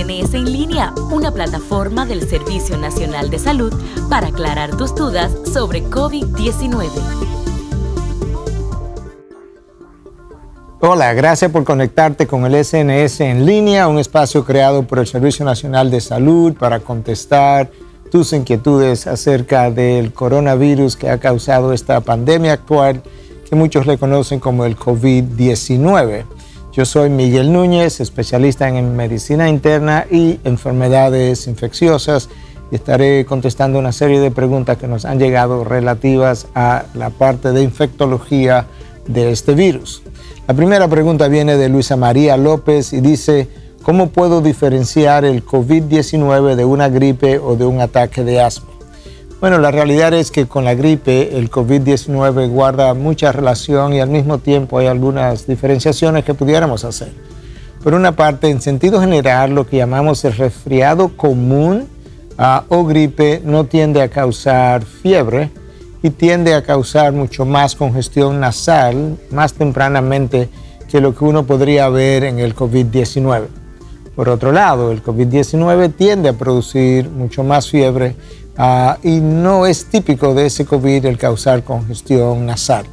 SNS en línea, una plataforma del Servicio Nacional de Salud para aclarar tus dudas sobre COVID-19. Hola, gracias por conectarte con el SNS en línea, un espacio creado por el Servicio Nacional de Salud para contestar tus inquietudes acerca del coronavirus que ha causado esta pandemia actual que muchos le conocen como el COVID-19. Yo soy Miguel Núñez, especialista en medicina interna y enfermedades infecciosas, y estaré contestando una serie de preguntas que nos han llegado relativas a la parte de infectología de este virus. La primera pregunta viene de Luisa María López y dice: ¿cómo puedo diferenciar el COVID-19 de una gripe o de un ataque de asma? Bueno, la realidad es que con la gripe el COVID-19 guarda mucha relación y al mismo tiempo hay algunas diferenciaciones que pudiéramos hacer. Por una parte, en sentido general, lo que llamamos el resfriado común o gripe no tiende a causar fiebre y tiende a causar mucho más congestión nasal más tempranamente que lo que uno podría ver en el COVID-19. Por otro lado, el COVID-19 tiende a producir mucho más fiebre y no es típico de ese COVID el causar congestión nasal.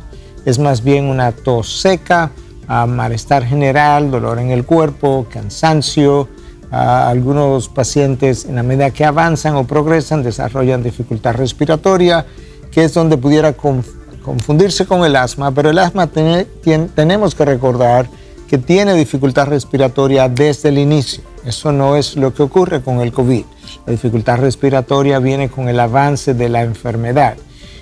Es más bien una tos seca, malestar general, dolor en el cuerpo, cansancio. Algunos pacientes, en la medida que avanzan o progresan, desarrollan dificultad respiratoria, que es donde pudiera confundirse con el asma, pero el asma tenemos que recordar que tiene dificultad respiratoria desde el inicio. Eso no es lo que ocurre con el COVID. La dificultad respiratoria viene con el avance de la enfermedad.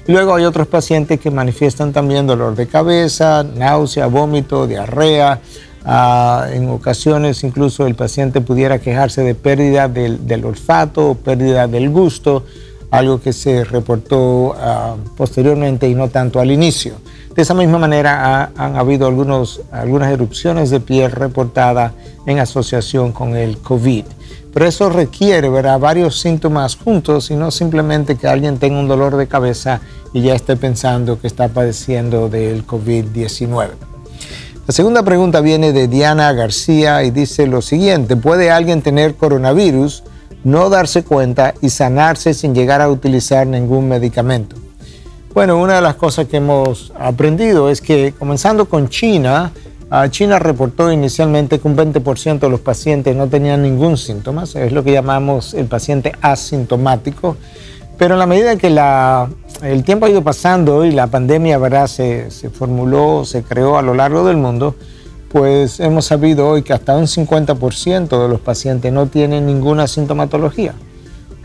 Y luego hay otros pacientes que manifiestan también dolor de cabeza, náusea, vómito, diarrea. En ocasiones incluso el paciente pudiera quejarse de pérdida del olfato o pérdida del gusto, algo que se reportó posteriormente y no tanto al inicio. De esa misma manera han habido algunas erupciones de piel reportadas en asociación con el COVID. Pero eso requiere, ¿verdad?, varios síntomas juntos y no simplemente que alguien tenga un dolor de cabeza y ya esté pensando que está padeciendo del COVID-19. La segunda pregunta viene de Diana García y dice lo siguiente: ¿puede alguien tener coronavirus, no darse cuenta y sanarse sin llegar a utilizar ningún medicamento? Bueno, una de las cosas que hemos aprendido es que, comenzando con China, China reportó inicialmente que un 20% de los pacientes no tenían ningún síntoma, es lo que llamamos el paciente asintomático, pero en la medida que el tiempo ha ido pasando y la pandemia, ¿verdad?, se formuló, se creó a lo largo del mundo, pues hemos sabido hoy que hasta un 50% de los pacientes no tienen ninguna sintomatología.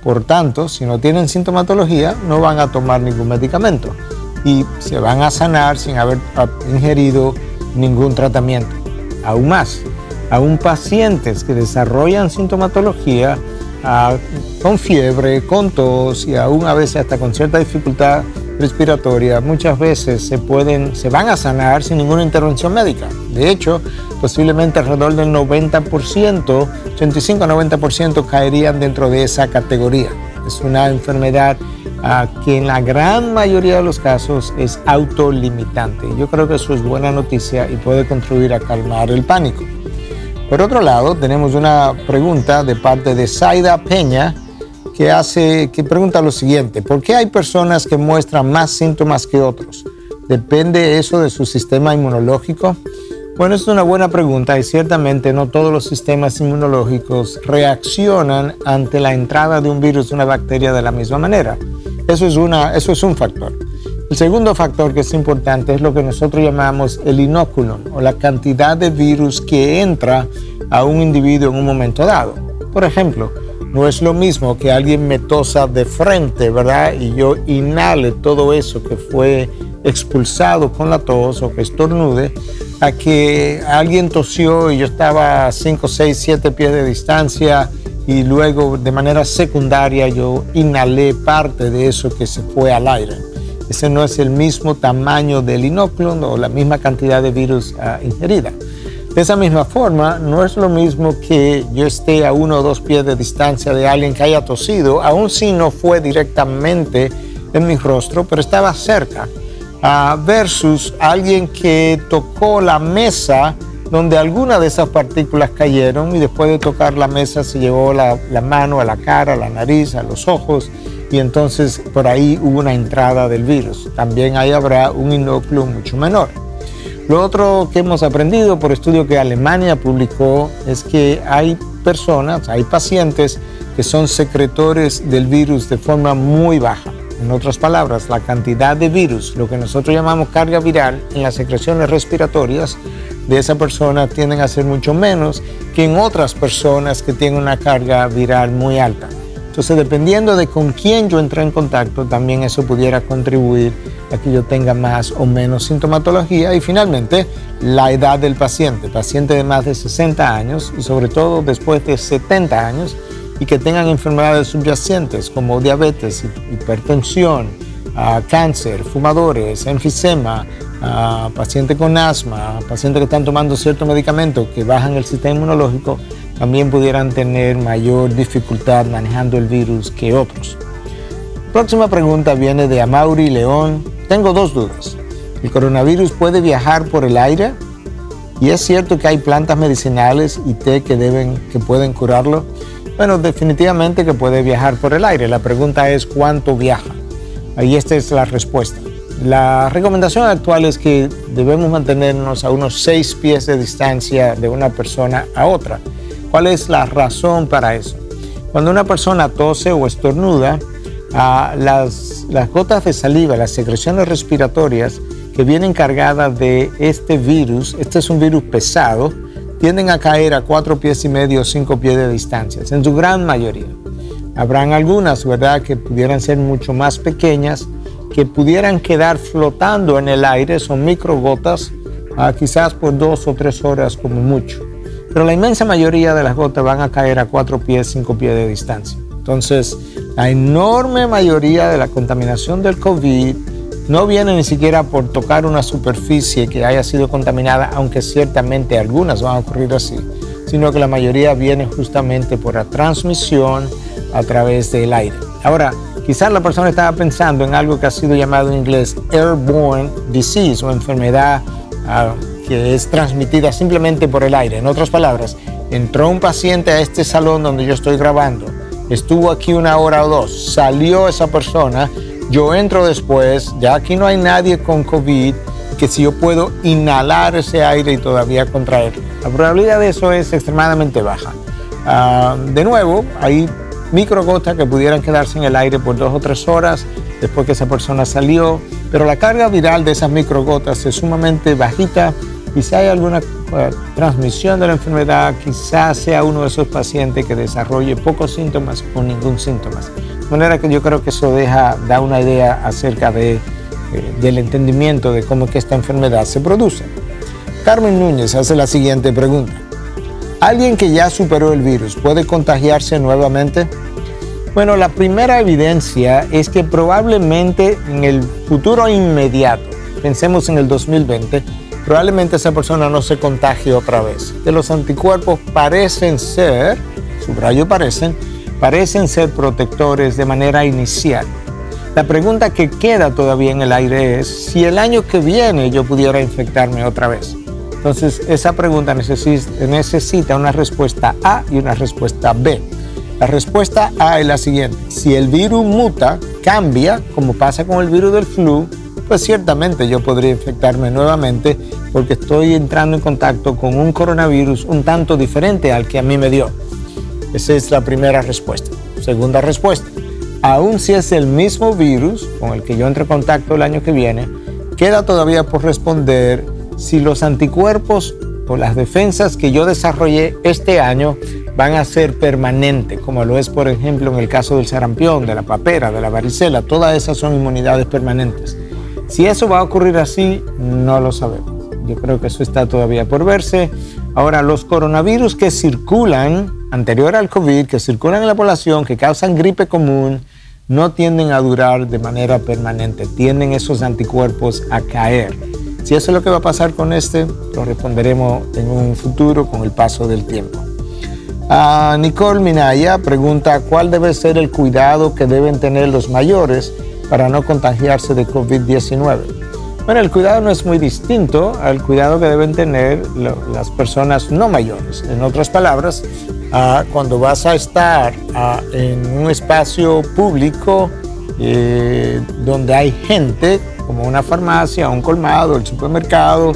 Por tanto, si no tienen sintomatología, no van a tomar ningún medicamento y se van a sanar sin haber ingerido ningún tratamiento. Aún más, aún pacientes que desarrollan sintomatología con fiebre, con tos y aún a veces hasta con cierta dificultad respiratoria, muchas veces se van a sanar sin ninguna intervención médica. De hecho, posiblemente alrededor del 90%, 85-90% caerían dentro de esa categoría. Es una enfermedad que en la gran mayoría de los casos es autolimitante. Yo creo que eso es buena noticia y puede contribuir a calmar el pánico. Por otro lado, tenemos una pregunta de parte de Zaida Peña que pregunta lo siguiente: ¿por qué hay personas que muestran más síntomas que otros? ¿Depende eso de su sistema inmunológico? Bueno, es una buena pregunta y ciertamente no todos los sistemas inmunológicos reaccionan ante la entrada de un virus, de una bacteria de la misma manera. Eso es un factor. El segundo factor que es importante es lo que nosotros llamamos el inóculum, o la cantidad de virus que entra a un individuo en un momento dado. Por ejemplo, no es lo mismo que alguien me tosa de frente, ¿verdad?, y yo inhale todo eso que fue expulsado con la tos o que estornude, a que alguien tosió y yo estaba a 5, 6, 7 pies de distancia y luego de manera secundaria yo inhalé parte de eso que se fue al aire. Ese no es el mismo tamaño del inóculo o la misma cantidad de virus ingerida. De esa misma forma, no es lo mismo que yo esté a 1 o 2 pies de distancia de alguien que haya tosido, aun si no fue directamente en mi rostro, pero estaba cerca, versus alguien que tocó la mesa donde algunas de esas partículas cayeron y después de tocar la mesa se llevó la mano a la cara, a la nariz, a los ojos, y entonces por ahí hubo una entrada del virus. También ahí habrá un inóculo mucho menor. Lo otro que hemos aprendido por estudio que Alemania publicó es que hay personas, hay pacientes que son secretores del virus de forma muy baja. En otras palabras, la cantidad de virus, lo que nosotros llamamos carga viral en las secreciones respiratorias de esa persona tienden a ser mucho menos que en otras personas que tienen una carga viral muy alta. Entonces, dependiendo de con quién yo entré en contacto, también eso pudiera contribuir a que yo tenga más o menos sintomatología. Y finalmente, la edad del paciente de más de 60 años y sobre todo después de 70 años y que tengan enfermedades subyacentes como diabetes, hipertensión, cáncer, fumadores, enfisema, pacientes con asma, pacientes que están tomando ciertos medicamentos que bajan el sistema inmunológico, también pudieran tener mayor dificultad manejando el virus que otros. Próxima pregunta viene de Amaury León. Tengo dos dudas. ¿El coronavirus puede viajar por el aire? ¿Y es cierto que hay plantas medicinales y té que pueden curarlo? Bueno, definitivamente que puede viajar por el aire. La pregunta es ¿cuánto viaja? Ahí esta es la respuesta. La recomendación actual es que debemos mantenernos a unos 6 pies de distancia de una persona a otra. ¿Cuál es la razón para eso? Cuando una persona tose o estornuda, las gotas de saliva, las secreciones respiratorias que vienen cargadas de este virus, este es un virus pesado, tienden a caer a 4 pies y medio o 5 pies de distancia, en su gran mayoría. Habrán algunas, ¿verdad?, que pudieran ser mucho más pequeñas, que pudieran quedar flotando en el aire, son microgotas, quizás por 2 o 3 horas como mucho. Pero la inmensa mayoría de las gotas van a caer a 4 pies, 5 pies de distancia. Entonces, la enorme mayoría de la contaminación del COVID no viene ni siquiera por tocar una superficie que haya sido contaminada, aunque ciertamente algunas van a ocurrir así, sino que la mayoría viene justamente por la transmisión a través del aire. Ahora, quizás la persona estaba pensando en algo que ha sido llamado en inglés airborne disease o enfermedad que es transmitida simplemente por el aire. En otras palabras, entró un paciente a este salón donde yo estoy grabando, estuvo aquí 1 hora o 2, salió esa persona, yo entro después, ya aquí no hay nadie con COVID, que si yo puedo inhalar ese aire y todavía contraerlo. La probabilidad de eso es extremadamente baja. De nuevo, hay microgotas que pudieran quedarse en el aire por 2 o 3 horas después que esa persona salió, pero la carga viral de esas microgotas es sumamente bajita y si hay alguna transmisión de la enfermedad, quizás sea uno de esos pacientes que desarrolle pocos síntomas o ningún síntoma. De manera que yo creo que eso da una idea acerca del entendimiento de cómo es que esta enfermedad se produce. Carmen Núñez hace la siguiente pregunta. ¿Alguien que ya superó el virus puede contagiarse nuevamente? Bueno, la primera evidencia es que probablemente en el futuro inmediato, pensemos en el 2020, probablemente esa persona no se contagie otra vez. Que los anticuerpos parecen ser, subrayo parecen ser protectores de manera inicial. La pregunta que queda todavía en el aire es si el año que viene yo pudiera infectarme otra vez. Entonces, esa pregunta necesita una respuesta A y una respuesta B. La respuesta A es la siguiente. Si el virus muta, cambia, como pasa con el virus del flu, pues ciertamente yo podría infectarme nuevamente porque estoy entrando en contacto con un coronavirus un tanto diferente al que a mí me dio. Esa es la primera respuesta. Segunda respuesta. Aún si es el mismo virus con el que yo entre en contacto el año que viene, queda todavía por responder si los anticuerpos o las defensas que yo desarrollé este año van a ser permanentes, como lo es, por ejemplo, en el caso del sarampión, de la papera, de la varicela. Todas esas son inmunidades permanentes. Si eso va a ocurrir así, no lo sabemos. Yo creo que eso está todavía por verse. Ahora, los coronavirus que circulan, anterior al COVID, que circulan en la población, que causan gripe común, no tienden a durar de manera permanente. Tienden esos anticuerpos a caer. Si eso es lo que va a pasar con lo responderemos en un futuro con el paso del tiempo. Nicole Minaya pregunta ¿cuál debe ser el cuidado que deben tener los mayores para no contagiarse de COVID-19? Bueno, el cuidado no es muy distinto al cuidado que deben tener las personas no mayores. En otras palabras, cuando vas a estar en un espacio público donde hay gente, como una farmacia, un colmado, el supermercado,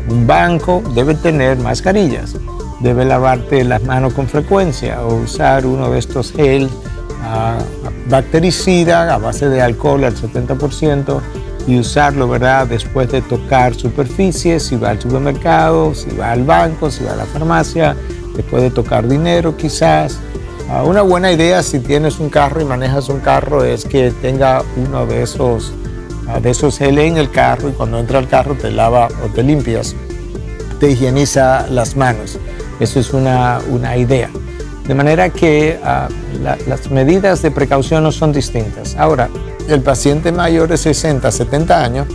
un banco, debe tener mascarillas. Debe lavarte las manos con frecuencia o usar uno de estos gel bactericida a base de alcohol al 70% y usarlo, ¿verdad?, después de tocar superficies, si va al supermercado, si va al banco, si va a la farmacia, después de tocar dinero quizás. Una buena idea si tienes un carro y manejas un carro es que tenga uno de esos gel en el carro y cuando entra al carro te lava o te limpias, te higieniza las manos. Eso es una idea. De manera que las medidas de precaución no son distintas. Ahora, el paciente mayor de 60, 70 años,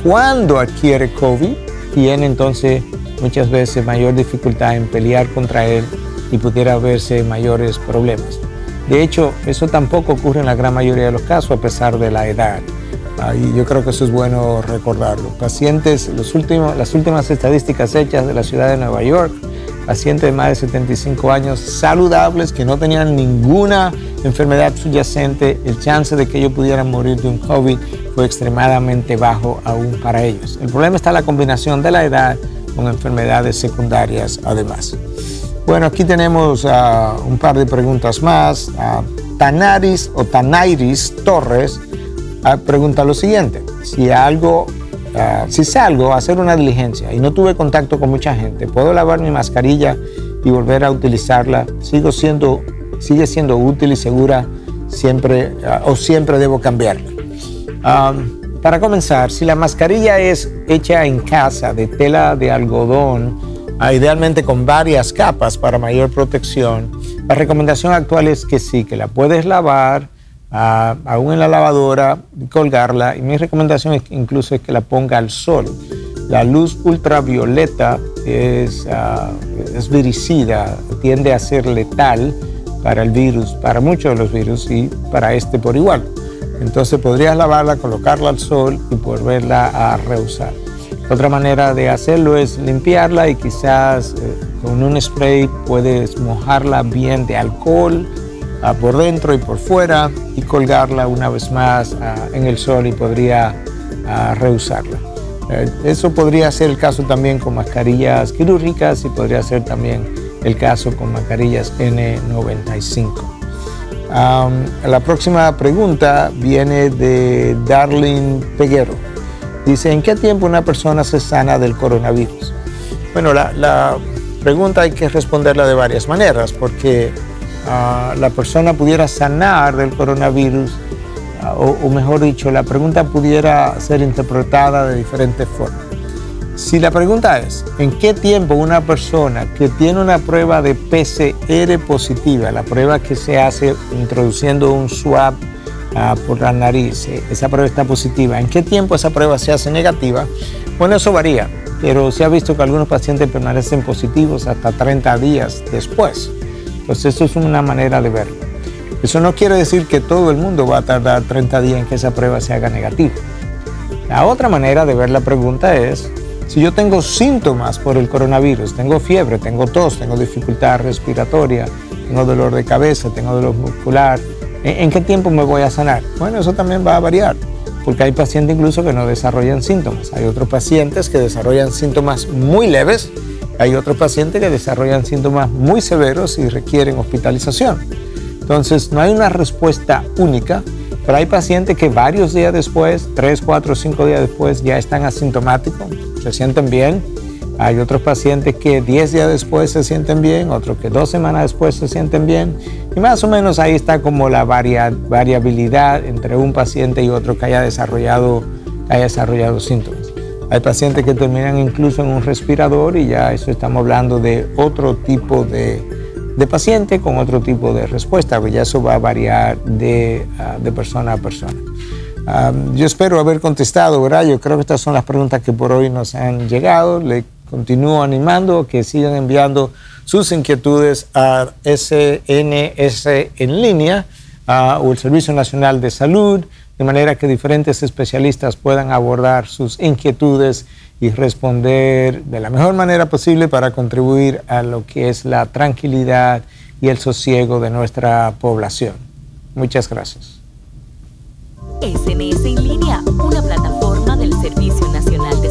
cuando adquiere COVID, tiene entonces muchas veces mayor dificultad en pelear contra él y pudiera verse mayores problemas. De hecho, eso tampoco ocurre en la gran mayoría de los casos a pesar de la edad. Y yo creo que eso es bueno recordarlo. Pacientes, las últimas estadísticas hechas de la ciudad de Nueva York, pacientes de más de 75 años saludables que no tenían ninguna enfermedad subyacente, el chance de que ellos pudieran morir de un COVID fue extremadamente bajo aún para ellos. El problema está en la combinación de la edad con enfermedades secundarias además. Bueno, aquí tenemos un par de preguntas más. Tanairis Torres pregunta lo siguiente: si salgo a hacer una diligencia y no tuve contacto con mucha gente, ¿puedo lavar mi mascarilla y volver a utilizarla? ¿Sigue siendo útil y segura siempre o siempre debo cambiarla? Para comenzar, si la mascarilla es hecha en casa de tela de algodón, idealmente con varias capas para mayor protección, la recomendación actual es que sí, que la puedes lavar aún en la lavadora, colgarla, y mi recomendación es que incluso es que la ponga al sol. La luz ultravioleta es viricida, tiende a ser letal para el virus, para muchos de los virus y para este por igual. Entonces podrías lavarla, colocarla al sol y volverla a reusar. Otra manera de hacerlo es limpiarla y quizás con un spray puedes mojarla bien de alcohol por dentro y por fuera y colgarla una vez más en el sol y podría reusarla. Eso podría ser el caso también con mascarillas quirúrgicas y podría ser también el caso con mascarillas N95. La próxima pregunta viene de Darlene Peguero. Dice: ¿en qué tiempo una persona se sana del coronavirus? Bueno, la pregunta hay que responderla de varias maneras porque la persona pudiera sanar del coronavirus, o mejor dicho, la pregunta pudiera ser interpretada de diferentes formas. Si la pregunta es, ¿en qué tiempo una persona que tiene una prueba de PCR positiva, la prueba que se hace introduciendo un swab por la nariz, esa prueba está positiva, ¿en qué tiempo esa prueba se hace negativa? Bueno, eso varía, pero se ha visto que algunos pacientes permanecen positivos hasta 30 días después. Entonces, eso es una manera de verlo. Eso no quiere decir que todo el mundo va a tardar 30 días en que esa prueba se haga negativa. La otra manera de ver la pregunta es, si yo tengo síntomas por el coronavirus, tengo fiebre, tengo tos, tengo dificultad respiratoria, tengo dolor de cabeza, tengo dolor muscular, ¿en qué tiempo me voy a sanar? Bueno, eso también va a variar, porque hay pacientes incluso que no desarrollan síntomas. Hay otros pacientes que desarrollan síntomas muy leves, hay otros pacientes que desarrollan síntomas muy severos y requieren hospitalización. Entonces, no hay una respuesta única, pero hay pacientes que varios días después, 3, 4, 5 días después, ya están asintomáticos, se sienten bien. Hay otros pacientes que 10 días después se sienten bien, otros que 2 semanas después se sienten bien. Y más o menos ahí está como la variabilidad entre un paciente y otro que haya desarrollado síntomas. Hay pacientes que terminan incluso en un respirador y ya eso estamos hablando de otro tipo de paciente con otro tipo de respuesta, porque ya eso va a variar de persona a persona. Yo espero haber contestado, ¿verdad? Yo creo que estas son las preguntas que por hoy nos han llegado. Le continúo animando a que sigan enviando sus inquietudes a SNS en línea o el Servicio Nacional de Salud. de manera que diferentes especialistas puedan abordar sus inquietudes y responder de la mejor manera posible para contribuir a lo que es la tranquilidad y el sosiego de nuestra población. Muchas gracias. SNS en línea, una plataforma del Servicio Nacional